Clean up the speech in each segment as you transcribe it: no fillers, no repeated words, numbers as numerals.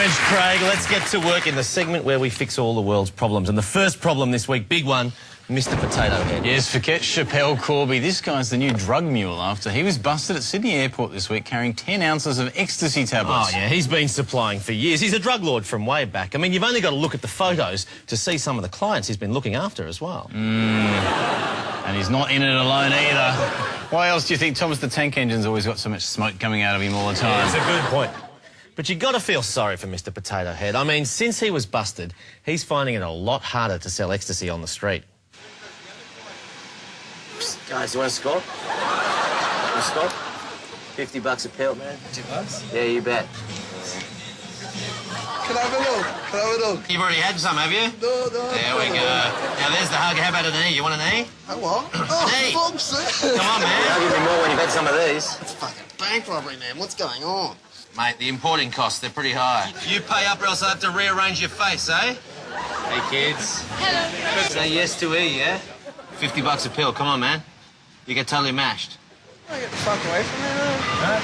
managed, Craig. Let's get to work in the segment where we fix all the world's problems. And the first problem this week, big one, Mr. Potato Head. Yes, forget Chappelle Corby. This guy's the new drug mule after he was busted at Sydney Airport this week carrying 10 ounces of ecstasy tablets. Oh, yeah, he's been supplying for years. He's a drug lord from way back. I mean, you've only got to look at the photos to see some of the clients he's been looking after as well. And he's not in it alone either. Why else do you think Thomas the Tank Engine's always got so much smoke coming out of him all the time? Yeah, that's a good point. But you've got to feel sorry for Mr. Potato Head. I mean, since he was busted, he's finding it a lot harder to sell ecstasy on the street. Guys, you want to score? Want to score? $50 a pill. $50? Yeah, you bet. Can I have a look? Can I have a look? You've already had some, have you? No. There we go. Now, there's the hug. How about a knee? You want a knee? I want. Oh, Hey. fuck's sake. Come on, man. I'll give you more when you've had some of these. It's fucking bank robbery, man. What's going on? Mate, the importing costs, they're pretty high. You pay up or else I have to rearrange your face, eh? Hey, kids. Hello. Say yes to E, yeah? $50 a pill. Come on, man. You get totally mashed. I get the fuck away from me, man.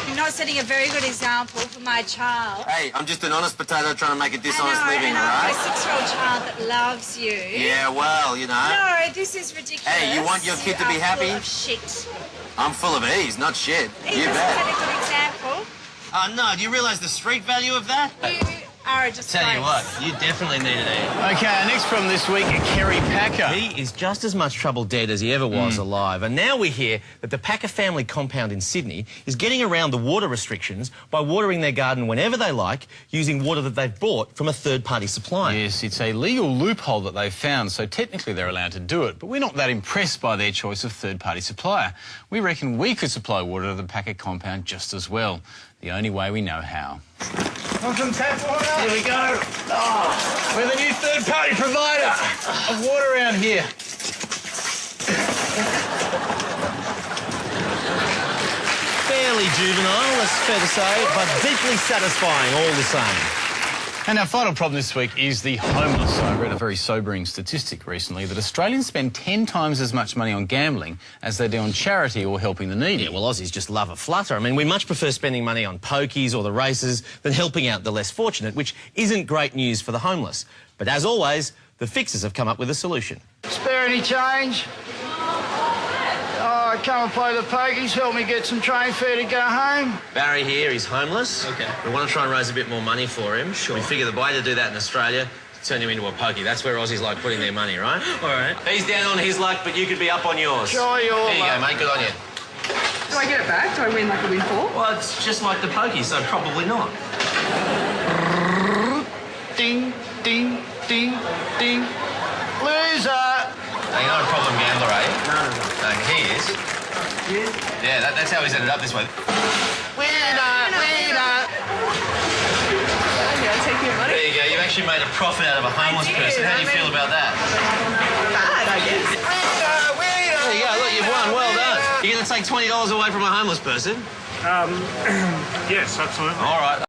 You're not setting a very good example for my child. Hey, I'm just an honest potato trying to make a dishonest I know, living, and all I've right? got a 6-year-old child that loves you. Yeah, well, you know. No, this is ridiculous. Hey, you want your kid to be You are happy? full of shit. I'm full of ease, not shit. He You doesn't bet. set a good example. Oh, no. Do you realise the street value of that? You are a disgrace. Tell you what, you definitely need an E. OK, our next problem this week, Kerry Packer. He is just as much trouble dead as he ever was alive. And now we hear that the Packer family compound in Sydney is getting around the water restrictions by watering their garden whenever they like, using water that they've bought from a third-party supplier. Yes, it's a legal loophole that they've found, so technically they're allowed to do it. But we're not that impressed by their choice of third-party supplier. We reckon we could supply water to the Packer compound just as well. The only way we know how. Want some tap water? Here we go. Oh, we're the new third-party provider of water around here. Fairly juvenile, that's fair to say, but deeply satisfying all the same. And our final problem this week is the homeless. I read a very sobering statistic recently that Australians spend 10 times as much money on gambling as they do on charity or helping the needy. Yeah, well, Aussies just love a flutter. I mean, we much prefer spending money on pokies or the races than helping out the less fortunate, which isn't great news for the homeless. But as always, the fixers have come up with a solution. Spare any change? Oh, come and play the pokies, help me get some train fare to go home. Barry here, he's homeless. Okay. We want to try and raise a bit more money for him. Sure. We figure the way to do that in Australia is turn him into a pokey. That's where Aussies like putting their money, right? All right. He's down on his luck, but you could be up on yours. Sure, you're There you go, mate. Good on you. Do I get it back? Do I win like a windfall? Well, it's just like the pokey, so probably not. Ding, ding, ding, ding. Loser! Now, you're not a problem gambler, are you? No, he is. Yeah, that's how he's ended up this way. Winner, winner. Yeah, take your money. There you go. You've actually made a profit out of a homeless did. person. How do you feel about that? Bad, I guess. Winner, winner. There you go. Look, you've won. Well done. You're going to take $20 away from a homeless person? Yes, absolutely. All right.